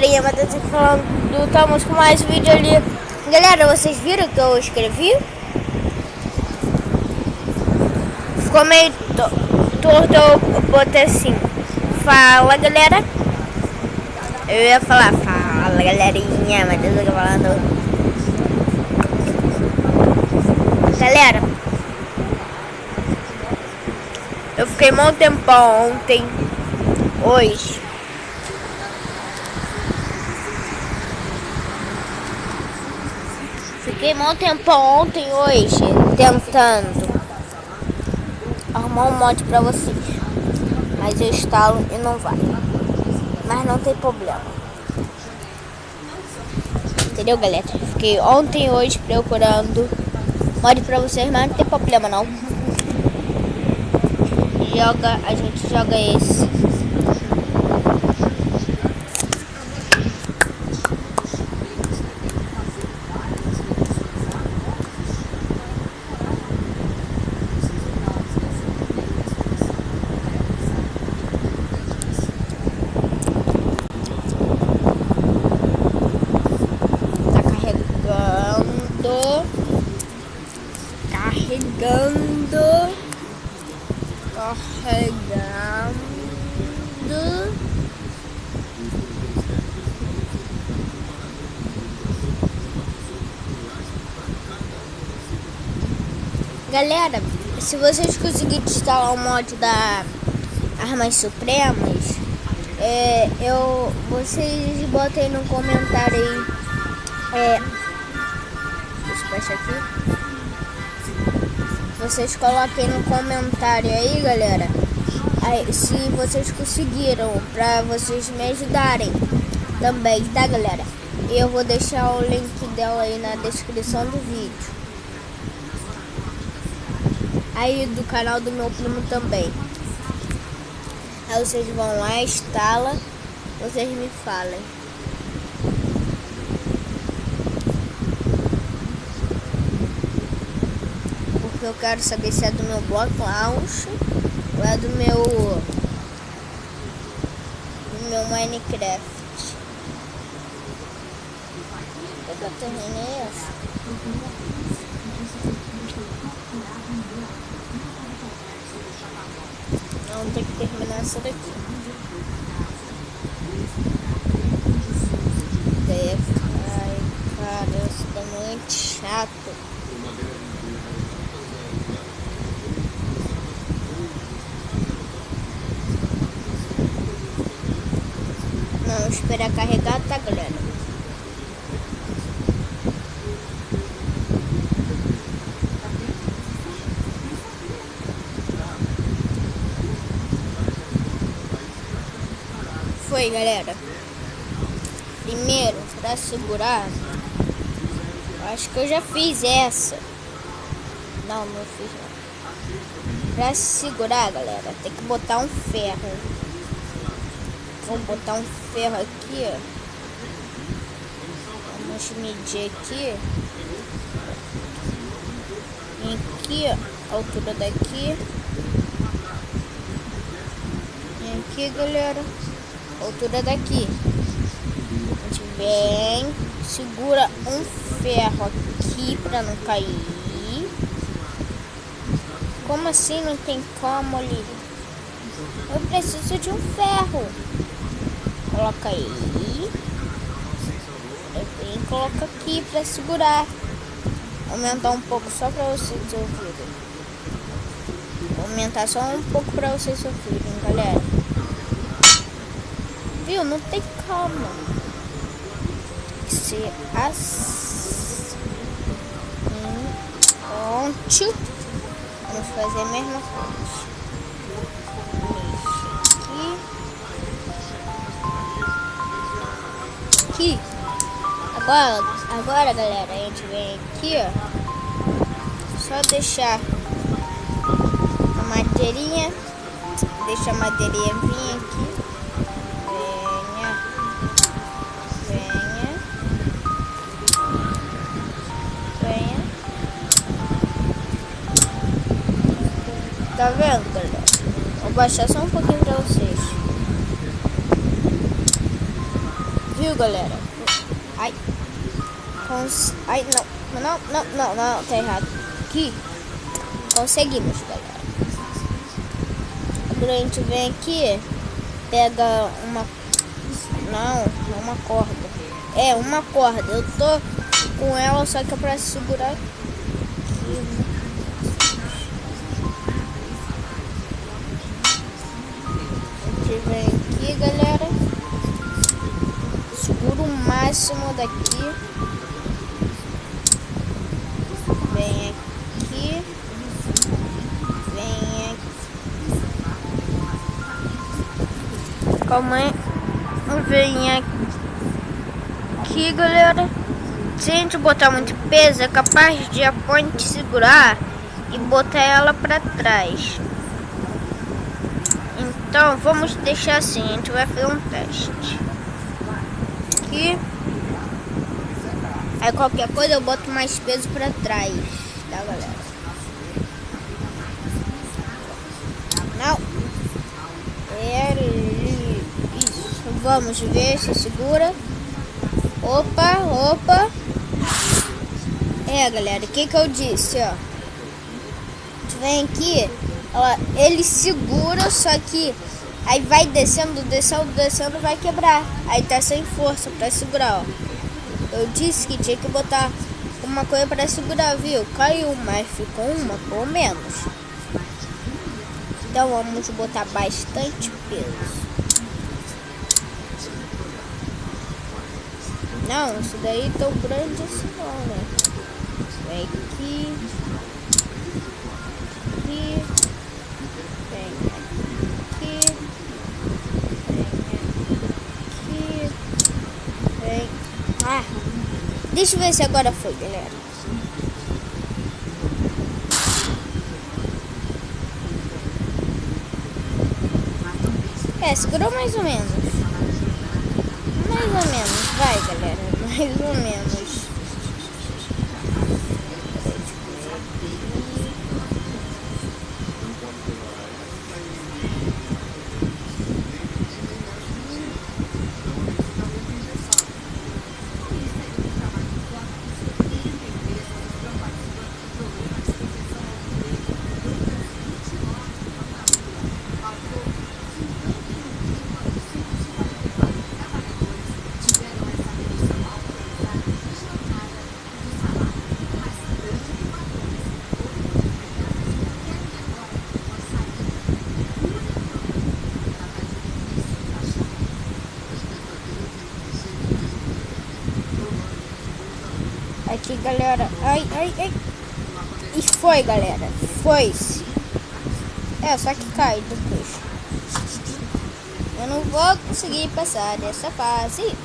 galerinha, mas eu tô falando, estamos com mais vídeo ali. Galera, vocês viram que eu escrevi? Ficou meio torto, eu botei assim. Fala, galera. Eu ia falar, fala, galerinha, mas eu tô falando. Galera, eu fiquei muito tempo ontem, hoje. Fiquei muito tempo ontem, hoje, tentando arrumar um mod pra vocês. Mas eu instalo e não vai. Mas não tem problema. Entendeu, galera? Fiquei ontem e hoje procurando mod pra vocês, mas não tem problema não. A gente joga esse. Carregando. Galera, se vocês conseguirem instalar o mod da Armas Supremas, vocês botem no comentário aí. Deixa eu baixar aqui. Vocês coloquem no comentário aí, galera, aí, se vocês conseguiram, pra vocês me ajudarem também, tá, galera? E eu vou deixar o link dela aí na descrição do vídeo. Aí do canal do meu primo também. Aí vocês vão lá, instala, vocês me falem. Eu quero saber se é do meu Block Launch ou é do meu Minecraft. Por que eu terminei essa? Não, tem que terminar essa daqui. Ai, cara, isso tá muito chato. Não, esperar carregar, tá, galera? Foi, galera. Primeiro, pra segurar, acho que eu já fiz essa. Não fiz não. Pra segurar, galera, tem que botar um ferro. Vou botar um ferro aqui, ó. Vamos medir aqui. E aqui, ó, a altura daqui. E aqui, galera, a altura daqui. A gente vem, segura um ferro aqui pra não cair. Como assim não tem como ali? Eu preciso de um ferro. Coloca aí. Eu venho e coloco aqui pra segurar. Aumentar um pouco só pra vocês ouvirem. Aumentar só um pouco pra vocês ouvirem, galera. Viu? Não tem como. Tem que ser assim. Pronto. Vamos fazer a mesma coisa. Aqui. Agora, galera, a gente vem aqui, ó. Só deixar a madeirinha. Deixa a madeirinha vir aqui. Venha. Tá vendo, galera? Vou baixar só um pouquinho pra vocês. Viu, galera? Ai. Ai, não, tá errado. Aqui. Conseguimos, galera. Agora a gente vem aqui, pega uma... Não é uma corda. É, uma corda. Eu tô com ela, só que é pra segurar aqui. A gente vem aqui, galera. Segura o máximo daqui. Vem aqui. Vem aqui. Calma aí. Vem aqui, galera. Se a gente botar muito peso, é capaz de a ponte segurar e botar ela pra trás. Então vamos deixar assim. A gente vai fazer um teste aqui. Aí qualquer coisa eu boto mais peso pra trás, tá, galera? Não. Isso. Vamos ver se segura. Opa. É, galera, o que eu disse, ó. A gente vem aqui, ó, ele segura, só que aí vai descendo, vai quebrar. Aí tá sem força pra segurar, ó. Eu disse que tinha que botar uma coisa pra segurar, viu? Caiu, mas ficou uma, pelo menos. Então vamos botar bastante peso. Não, isso daí é tão grande assim não, né? Vem aqui. Aqui. Vem aqui. Vem aqui. Vem. Ah! Deixa eu ver se agora foi, galera. É, segurou mais ou menos. Mais ou menos, vai, galera. Mais ou menos. Aqui, galera. Ai. E foi, galera. Foi-se. É, só que cai depois. Eu não vou conseguir passar dessa fase.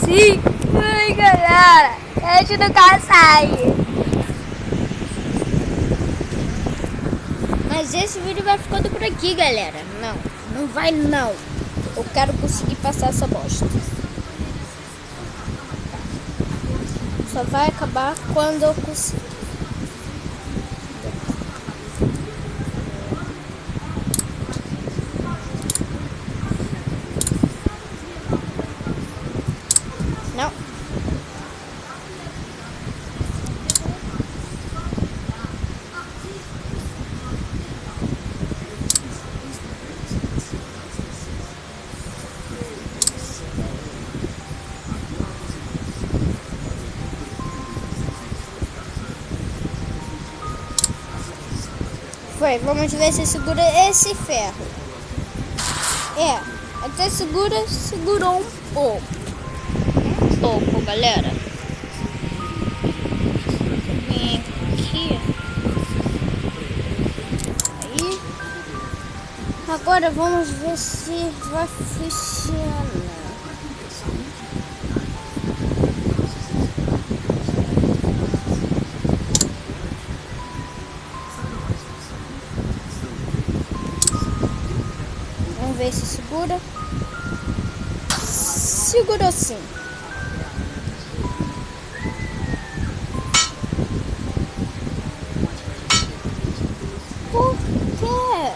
Sim, ai, galera, a gente nunca sai. Mas esse vídeo vai ficando por aqui, galera. Não vai não. Eu quero conseguir passar essa bosta. Só vai acabar quando eu conseguir. Não. Foi, vamos ver se segura esse ferro. É, até segurou um pouco. Galera. Vem aqui. Aí. Agora vamos ver se vai funcionar. ver se segura. Segurou sim. Por quê?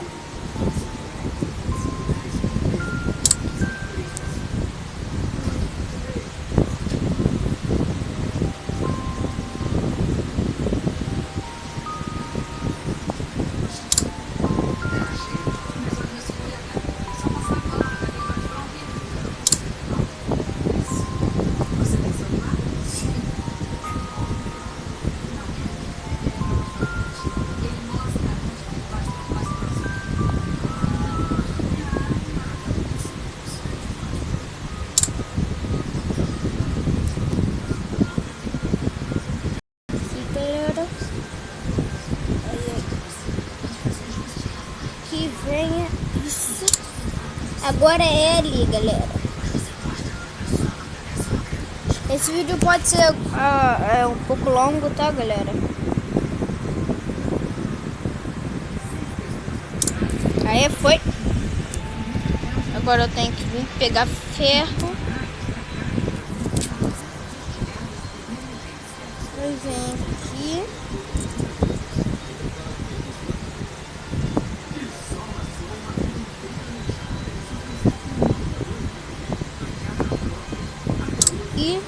Que venha isso. Agora é ali, galera. Esse vídeo pode ser um pouco longo, tá, galera? Aí foi. Agora eu tenho que vir pegar ferro. Eu venho aqui. E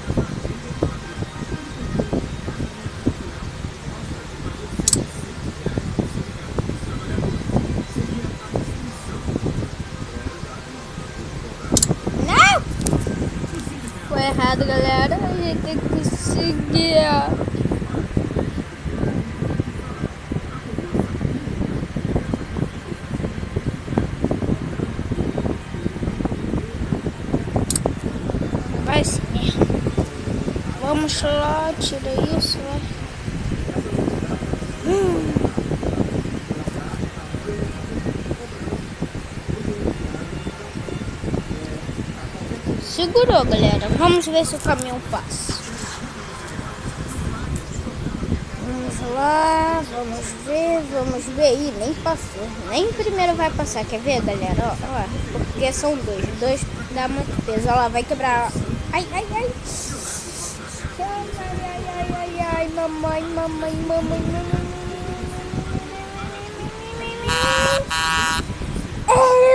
não! Foi errado, galera. A gente tem que conseguir. Vai sim. Vamos lá, tira isso, vai. Segurou, galera. Vamos ver se o caminhão passa. Vamos lá, vamos ver. Ih, nem passou. Nem primeiro vai passar, quer ver, galera? Ó, porque são dois dá muito peso. Olha lá, vai quebrar. Ai, ai, ai. Ai, mamãe.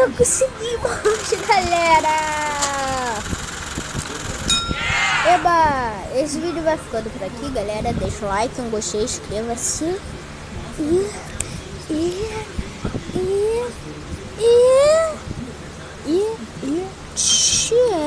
Eu consegui, galera! Eba! Esse vídeo vai ficando por aqui, galera. Deixa o like, um gostei, inscreva-se. E